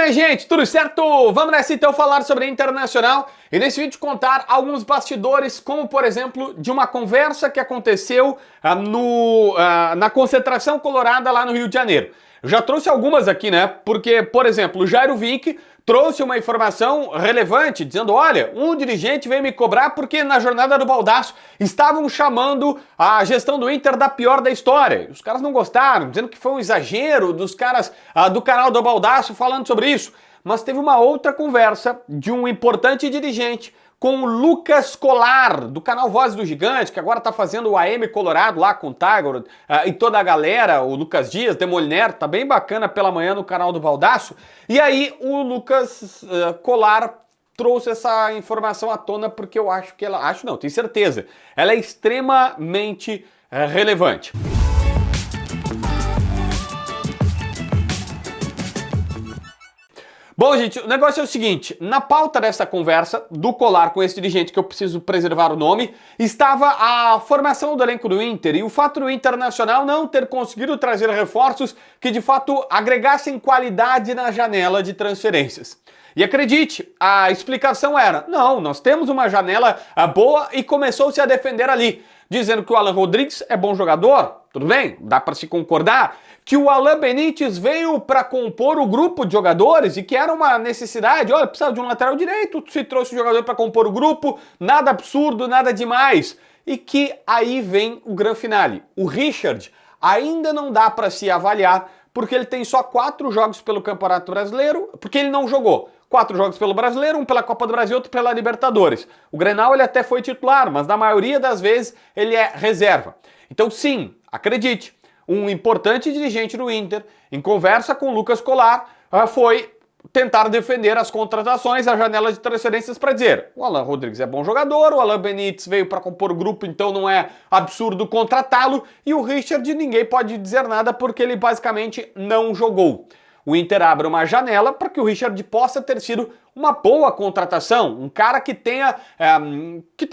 aí, gente, tudo certo? Vamos nessa então falar sobre a Internacional e nesse vídeo contar alguns bastidores, como por exemplo, de uma conversa que aconteceu na concentração colorada lá no Rio de Janeiro. Eu já trouxe algumas aqui, né? Porque, por exemplo, o Jairo Vick trouxe uma informação relevante, dizendo, olha, um dirigente veio me cobrar porque na jornada do Baldasso estavam chamando a gestão do Inter da pior da história. Os caras não gostaram, dizendo que foi um exagero dos caras do canal do Baldasso falando sobre isso. Mas teve uma outra conversa de um importante dirigente com o Lucas Colar, do canal Voz do Gigante, que agora tá fazendo o AM Colorado lá com o Tiger e toda a galera, o Lucas Dias, Demoliner, tá bem bacana pela manhã no canal do Baldasso. E aí o Lucas Colar trouxe essa informação à tona porque eu acho que tenho certeza, ela é extremamente relevante. Bom, gente, o negócio é o seguinte, na pauta dessa conversa do Colar com esse dirigente, que eu preciso preservar o nome, estava a formação do elenco do Inter e o fato do Internacional não ter conseguido trazer reforços que de fato agregassem qualidade na janela de transferências. E acredite, a explicação era, não, nós temos uma janela boa e começou-se a defender ali, dizendo que o Alan Rodrigues é bom jogador, tudo bem, dá para se concordar, que o Alan Benítez veio para compor o grupo de jogadores e que era uma necessidade, olha, precisava de um lateral direito, se trouxe o jogador para compor o grupo, nada absurdo, nada demais. E que aí vem o grande finale. O Richard ainda não dá para se avaliar porque ele tem só 4 jogos pelo Campeonato Brasileiro, porque ele não jogou. 4 jogos pelo Brasileiro, um pela Copa do Brasil, outro pela Libertadores. O Grenal ele até foi titular, mas na maioria das vezes ele é reserva. Então sim, acredite, um importante dirigente do Inter, em conversa com o Lucas Colar, foi tentar defender as contratações, a janela de transferências para dizer o Alan Rodrigues é bom jogador, o Alan Benítez veio para compor o grupo, então não é absurdo contratá-lo, e o Richard ninguém pode dizer nada porque ele basicamente não jogou. O Inter abre uma janela para que o Richard possa ter sido uma boa contratação, um cara que tenha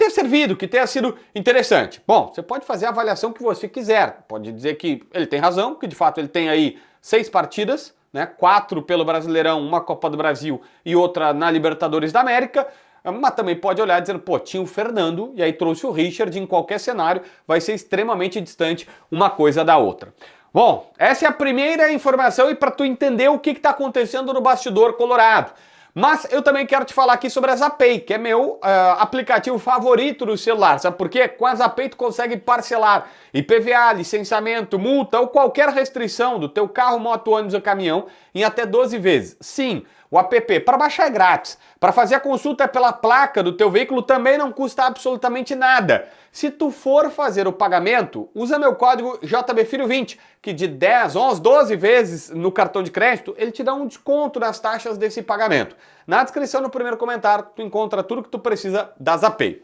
servido, que tenha sido interessante. Bom, você pode fazer a avaliação que você quiser, pode dizer que ele tem razão, que de fato ele tem aí 6 partidas, né, 4 pelo Brasileirão, uma Copa do Brasil e outra na Libertadores da América, mas também pode olhar dizendo, pô, tinha o Fernando e aí trouxe o Richard, em qualquer cenário vai ser extremamente distante uma coisa da outra. Bom, essa é a primeira informação e para tu entender o que está acontecendo no bastidor colorado. Mas eu também quero te falar aqui sobre a Zapay, que é meu aplicativo favorito do celular. Sabe por quê? Com a Zapay tu consegue parcelar IPVA, licenciamento, multa ou qualquer restrição do teu carro, moto, ônibus ou caminhão em até 12 vezes. Sim, o app para baixar é grátis. Para fazer a consulta pela placa do teu veículo também não custa absolutamente nada. Se tu for fazer o pagamento, usa meu código JBFilho20, que de 10, 11, 12 vezes no cartão de crédito, ele te dá um desconto nas taxas desse pagamento. Na descrição, no primeiro comentário, tu encontra tudo que tu precisa da Zapay.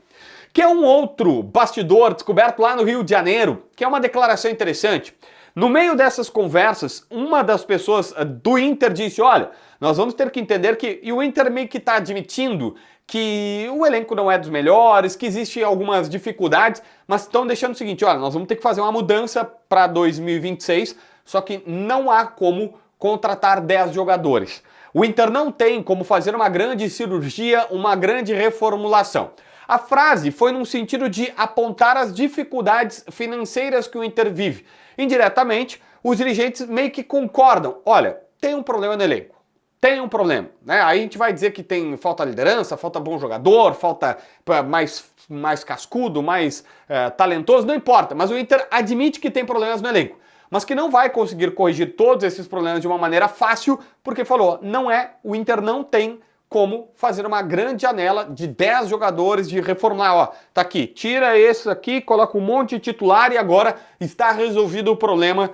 Que é um outro bastidor descoberto lá no Rio de Janeiro, que é uma declaração interessante. No meio dessas conversas, uma das pessoas do Inter disse, olha, nós vamos ter que entender que, e o Inter meio que está admitindo que o elenco não é dos melhores, que existem algumas dificuldades, mas estão deixando o seguinte, olha, nós vamos ter que fazer uma mudança para 2026, só que não há como contratar 10 jogadores. O Inter não tem como fazer uma grande cirurgia, uma grande reformulação. A frase foi num sentido de apontar as dificuldades financeiras que o Inter vive. Indiretamente, os dirigentes meio que concordam, olha, tem um problema no elenco. Tem um problema, né? Aí a gente vai dizer que falta liderança, falta bom jogador, falta mais cascudo, mais talentoso, não importa. Mas o Inter admite que tem problemas no elenco, mas que não vai conseguir corrigir todos esses problemas de uma maneira fácil, porque falou, o Inter não tem como fazer uma grande janela de 10 jogadores, de reformular, ó, tá aqui, tira esse aqui, coloca um monte de titular e agora está resolvido o problema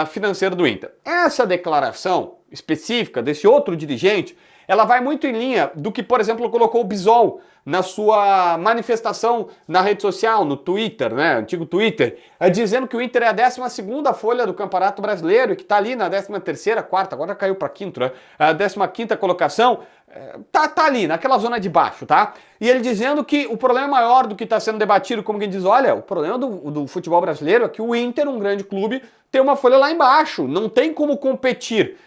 financeiro do Inter. Essa declaração específica desse outro dirigente, ela vai muito em linha do que, por exemplo, colocou o Bisol na sua manifestação na rede social, no Twitter, né, antigo Twitter, dizendo que o Inter é a 12ª folha do Campeonato Brasileiro e que está ali na 13ª, quarta, agora caiu para quinto, né, a 15ª colocação, tá ali, naquela zona de baixo, tá? E ele dizendo que o problema maior do que está sendo debatido, como quem diz, olha, o problema do futebol brasileiro é que o Inter, um grande clube, tem uma folha lá embaixo, não tem como competir.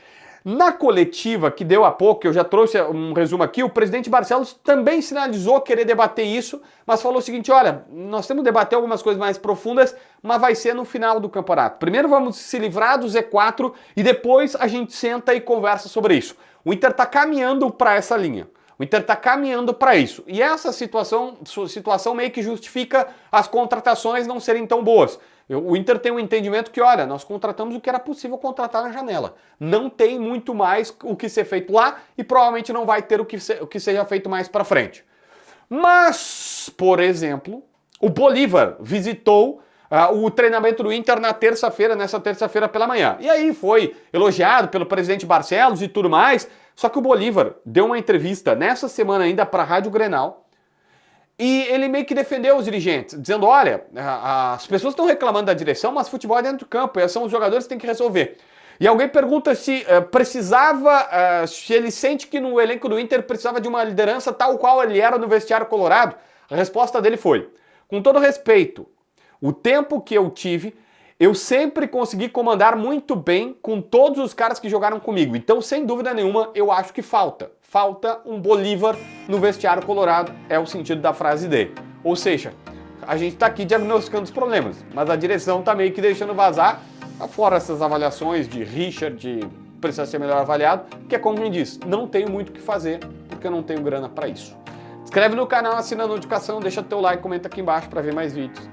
Na coletiva que deu há pouco, eu já trouxe um resumo aqui, o presidente Barcelos também sinalizou querer debater isso, mas falou o seguinte, olha, nós temos que debater algumas coisas mais profundas, mas vai ser no final do campeonato. Primeiro vamos se livrar do Z4 e depois a gente senta e conversa sobre isso. O Inter está caminhando para essa linha. O Inter está caminhando para isso. E essa situação meio que justifica as contratações não serem tão boas. O Inter tem um entendimento que, olha, nós contratamos o que era possível contratar na janela. Não tem muito mais o que ser feito lá e provavelmente não vai ter o que seja feito mais para frente. Mas, por exemplo, o Bolívar visitou o treinamento do Inter nessa terça-feira pela manhã. E aí foi elogiado pelo presidente Barcelos e tudo mais. Só que o Bolívar deu uma entrevista nessa semana ainda para a Rádio Grenal e ele meio que defendeu os dirigentes, dizendo, olha, as pessoas estão reclamando da direção, mas futebol é dentro do campo, são os jogadores que têm que resolver. E alguém pergunta se se ele sente que no elenco do Inter precisava de uma liderança tal qual ele era no vestiário colorado. A resposta dele foi, com todo respeito, o tempo que eu tive, eu sempre consegui comandar muito bem com todos os caras que jogaram comigo. Então, sem dúvida nenhuma, eu acho que falta um Bolívar no vestiário colorado, é o sentido da frase dele. Ou seja, a gente está aqui diagnosticando os problemas, mas a direção está meio que deixando vazar, fora essas avaliações de Richard, precisa ser melhor avaliado, que é como me diz, não tenho muito o que fazer, porque eu não tenho grana para isso. Inscreve no canal, assina a notificação, deixa teu like, comenta aqui embaixo para ver mais vídeos.